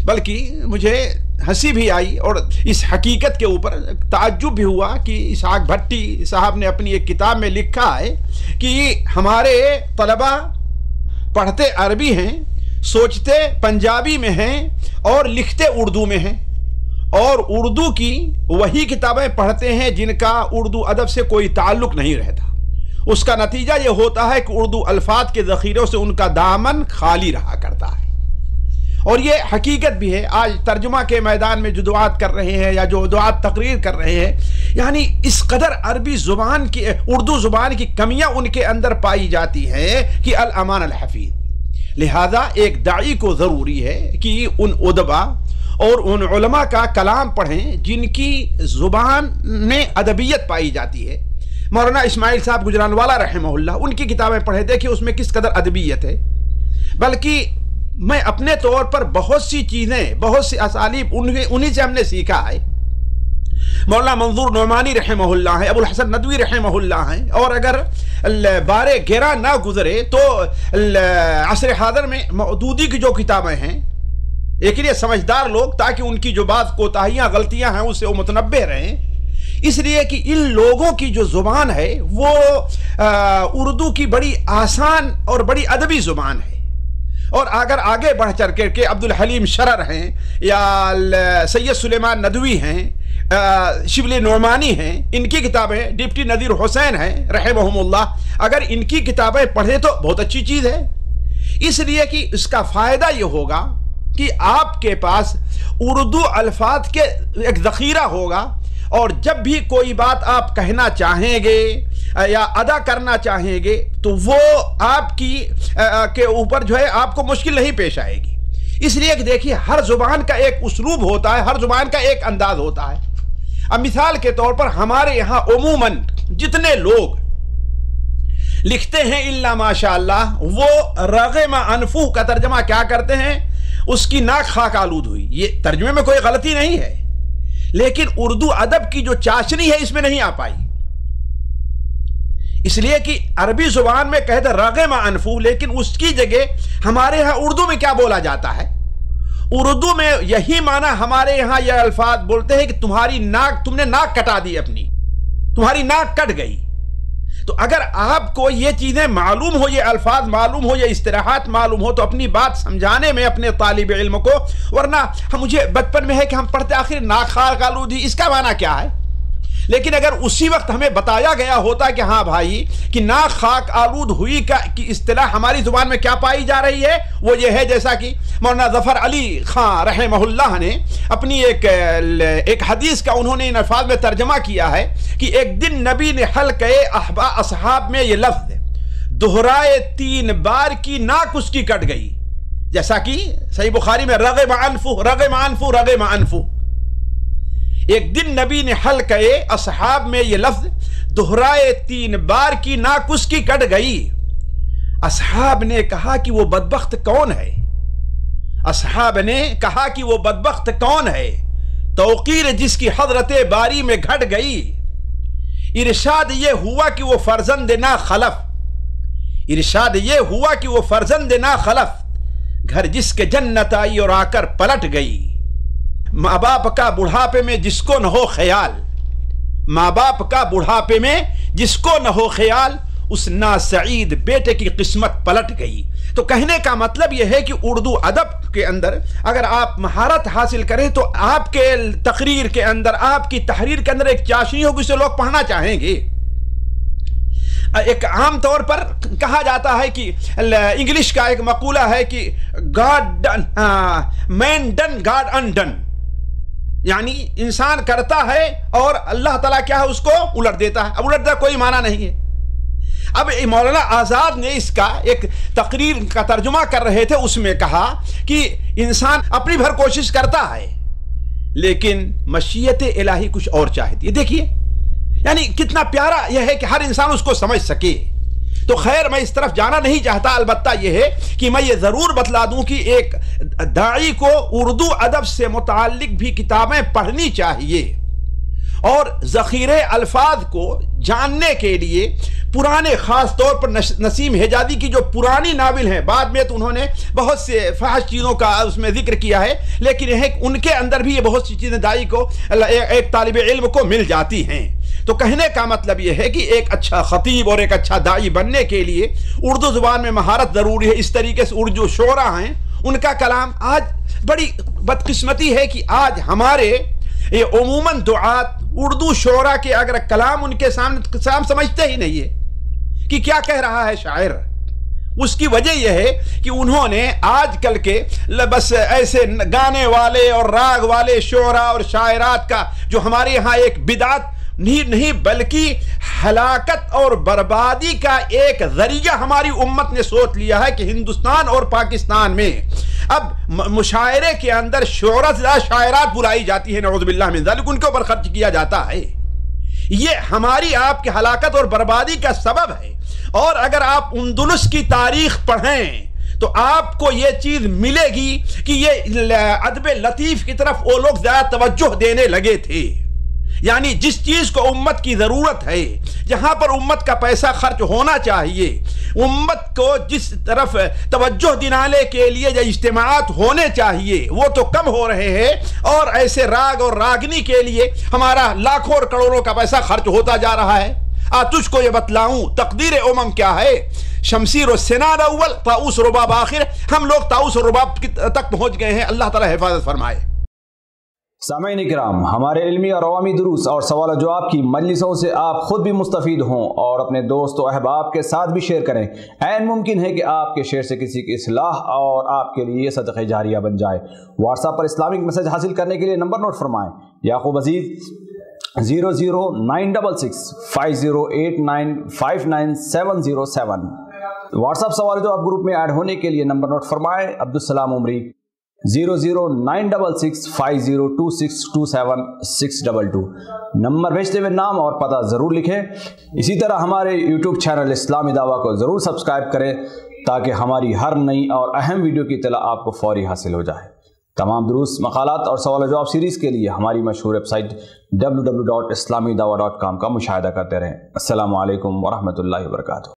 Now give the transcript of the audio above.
बल्कि मुझे हंसी भी आई और इस हकीकत के ऊपर ताज्जुब भी हुआ कि इसहाक भट्टी साहब ने अपनी एक किताब में लिखा है कि हमारे तलबा पढ़ते अरबी हैं, सोचते पंजाबी में हैं और लिखते उर्दू में हैं, और उर्दू की वही किताबें पढ़ते हैं जिनका उर्दू अदब से कोई ताल्लुक नहीं रहता। उसका नतीजा ये होता है कि उर्दू अल्फाज के ज़ख़ीरों से उनका दामन खाली रहा करता है। और ये हकीकत भी है। आज तर्जुमा के मैदान में जो दुआत कर रहे हैं या जो दुआत तकरीर कर रहे हैं, यानी इस कदर अरबी ज़ुबान की, उर्दू ज़ुबान की कमियां उनके अंदर पाई जाती हैं कि अल अमान अल हफीज़। लिहाजा एक दाई को ज़रूरी है कि उन उदबा और उन उलमा का कलाम पढ़ें जिनकी ज़ुबान में अदबियत पाई जाती है। मौलाना इस्माइल साहब गुजरानवाला रहमहुल्लाह, उनकी किताबें पढ़े, देखिए उसमें किस कदर अदबियत है। बल्कि मैं अपने तौर पर बहुत सी चीज़ें, बहुत सी असालीब उन्हीं से हमने सीखा है। मौलाना मंजूर नौमानी रहमहुल्लाह हैं, अबुल हसन नदवी रहमहुल्लाह हैं, और अगर बारे गिरा ना गुजरे तो असर हाज़िर में मौदूदी की जो किताबें हैं, लेकिन ये समझदार लोग ताकि उनकी जो बात कोताहियाँ गलतियाँ हैं उससे वो मुतनब्बे रहें, इसलिए कि इन लोगों की जो ज़ुबान है वो उर्दू की बड़ी आसान और बड़ी अदबी ज़ुबान है। और अगर आगे बढ़ चढ़ के अब्दुल हलीम शरर हैं या सैयद सुलेमान नदवी हैं, शिबली नौमानी हैं, इनकी किताबें, डिप्टी नदीर हुसैन हैं रहमहुमुल्लाह, अगर इनकी किताबें पढ़े तो बहुत अच्छी चीज़ है। इसलिए कि इसका फ़ायदा ये होगा कि आपके पास उर्दू अल्फाज के एक ज़ख़ीरा होगा, और जब भी कोई बात आप कहना चाहेंगे या अदा करना चाहेंगे तो वो आपकी के ऊपर जो है आपको मुश्किल नहीं पेश आएगी। इसलिए कि देखिए हर ज़ुबान का एक उसलूब होता है, हर ज़ुबान का एक अंदाज होता है। अब मिसाल के तौर पर हमारे यहाँ उमूमन जितने लोग लिखते हैं इल्ला माशाअल्लाह, वो रग़म अनफू का तर्जमा क्या करते हैं, उसकी नाक खाक आलूद हुई। ये तर्जमे में कोई गलती नहीं है, लेकिन उर्दू अदब की जो चाशनी है इसमें नहीं आ पाई। इसलिए कि अरबी जुबान में कहते रग़म अनफू, लेकिन उसकी जगह हमारे यहां उर्दू में क्या बोला जाता है, उर्दू में यही माना हमारे यहां यह अल्फाज बोलते हैं कि तुम्हारी नाक, तुमने नाक कटा दी अपनी, तुम्हारी नाक कट गई। तो अगर आपको ये चीजें मालूम हो, ये अल्फाज मालूम हो, ये इस्तिलाहात मालूम हो, तो अपनी बात समझाने में अपने तालिब इल्म को, वरना हम मुझे बचपन में है कि हम पढ़ते आखिर नाक खाक आलूदी, इसका माना क्या है। लेकिन अगर उसी वक्त हमें बताया गया होता कि हाँ भाई कि नाक खाक आलूद हुई का की इस्तिलाह हमारी जुबान में क्या पाई जा रही है, वो ये है जैसा कि मौलाना ज़फ़र अली खां रहमहुल्लाह ने अपनी एक हदीस का उन्होंने इन अल्फाज में तर्जमा किया है कि एक दिन नबी ने हल्क़े असहाब में ये लफ्ज़ दोहराए 3 बार की नाक उसकी कट गई, जैसा कि सही बुखारी में रग़म अनफु रग़म अनफु रग़म अनफु। एक दिन नबी ने हल्क़े असहाब में ये लफ्ज़ दोहराए 3 बार की नाक उसकी कट गई। असहाब ने कहा कि वो बदबख्त कौन है, असहाब ने कहा कि वो बदबख्त कौन है, तौक़ीर जिसकी हज़रत बारी में घट गई। इरशाद ये हुआ कि वो फर्जंद ना खलफ, इरशाद ये हुआ कि वो फर्जंद ना खलफ, घर जिसके जन्नत आई और आकर पलट गई। माँ बाप का बुढ़ापे में जिसको न हो ख्याल, माँ बाप का बुढ़ापे में जिसको न हो ख्याल, उस नासईद बेटे की किस्मत पलट गई। तो कहने का मतलब यह है कि उर्दू अदब के अंदर अगर आप महारत हासिल करें तो आपके तकरीर के अंदर, आपकी तहरीर के अंदर एक चाशनी होगी, उसे लोग पढ़ना चाहेंगे। एक आम तौर पर कहा जाता है कि इंग्लिश का एक मकूला है कि God done man done God undone, यानी इंसान करता है और अल्लाह ताला क्या है उसको उलट देता है। अब उलट देता कोई माना नहीं है। अब मौलाना आज़ाद ने इसका एक तकरीर का तर्जुमा कर रहे थे, उसमें कहा कि इंसान अपनी भर कोशिश करता है लेकिन मशीयत इलाही कुछ और चाहती है। देखिए यानी कितना प्यारा यह है कि हर इंसान उसको समझ सके। तो खैर मैं इस तरफ जाना नहीं चाहता, अलबत्ता यह है कि मैं ये ज़रूर बतला दूं कि एक दाई को उर्दू अदब से मुताल्लिक भी किताबें पढ़नी चाहिए और ज़ख़ीरे अल्फाज को जानने के लिए پرانے خاص طور پر نسیم حجازی کی جو پرانی ناول ہیں، بعد میں تو انہوں نے بہت سے فحش چیزوں کا اس میں ذکر کیا ہے، لیکن ان کے اندر بھی یہ بہت سی چیزیں داعی کو، ایک طالب علم کو مل جاتی ہیں۔ تو کہنے کا مطلب یہ ہے کہ ایک اچھا خطیب اور ایک اچھا داعی بننے کے لیے اردو زبان میں مہارت ضروری ہے۔ اس طریقے سے اردو شعراء ہیں، ان کا کلام، آج بڑی بدقسمتی ہے کہ آج ہمارے یہ عموماً دعات اردو شعراء کے اگر کلام ان کے سامنے سمجھتے ہی نہیں ہے کہ کیا کہہ رہا ہے شاعر۔ اس کی وجہ یہ ہے کہ انہوں نے آج کل کے بس ایسے گانے والے اور راگ والے شعراء اور شاعرات کا جو ہمارے یہاں ایک بدعت نہیں بلکہ ہلاکت اور بربادی کا ایک ذریعہ ہماری امت نے سوچ لیا ہے کہ ہندوستان اور پاکستان میں اب مشاعرے کے اندر شعراء سے زیادہ شاعرات بلائی جاتی ہیں، نعوذ باللہ من ذالک، ان کے اوپر خرچ کیا جاتا ہے۔ یہ ہماری آپ کی ہلاکت اور بربادی کا سبب ہے۔ اور اگر آپ اندلس کی تاریخ پڑھیں تو آپ کو یہ چیز ملے گی کہ یہ ادب لطیف کی طرف وہ لوگ زیادہ توجہ دینے لگے تھے۔ یعنی جس چیز کو امت کی ضرورت ہے، جہاں پر امت کا پیسہ خرچ ہونا چاہیے، امت کو جس طرف توجہ دلانے کے لیے جو اجتماعات ہونے چاہیے وہ تو کم ہو رہے ہیں، اور ایسے راگ اور راگنی کے لیے ہمارا لاکھوں اور کروڑوں کا پیسہ خرچ ہوتا جا رہا ہے۔ تجھ کو یہ بتلاؤں تقدیر امم کیا ہے، شمشیر و سنان اول طاؤس رباب آخر۔ ہم لوگ طاؤس و رباب تک پہنچ گئے ہیں، اللہ تعالی حفاظت فرمائے۔ سامعین کرام، ہمارے علمی اور عوامی دروس اور سوال و جواب کی مجلسوں سے آپ خود بھی مستفید ہوں اور اپنے دوست و احباب کے ساتھ بھی شیئر کریں۔ عین ممکن ہے کہ آپ کے شیئر سے کسی کی اصلاح اور آپ کے لیے صدقہ جاریہ بن جائے۔ واٹس ایپ پر اسلامک میسج حاصل کرنے کے لیے نمبر نوٹ فرمائیں: یعقوب عزیز 00966 5089 59707۔ واٹس ایپ سوال جواب گروپ میں ایڈ ہونے کے لیے نمبر نوٹ فرمائیں: عبدالسلام عمری 00966 502627 622۔ نمبر بھیجتے ہوئے نام اور پتہ ضرور لکھیں۔ اسی طرح ہمارے یوٹیوب چینل اسلامی دعویٰ کو ضرور سبسکرائب کریں تاکہ ہماری ہر نئی اور اہم ویڈیو کی اطلاع آپ کو فوری حاصل ہو جائے۔ تمام دروس، مقالات اور سوال و جواب سیریز کے لیے ہماری مشہور ویب سائٹ www.islamidawah.com کا مشاہدہ کرتے رہیں۔ السلام علیکم ورحمۃ اللہ وبرکاتہ۔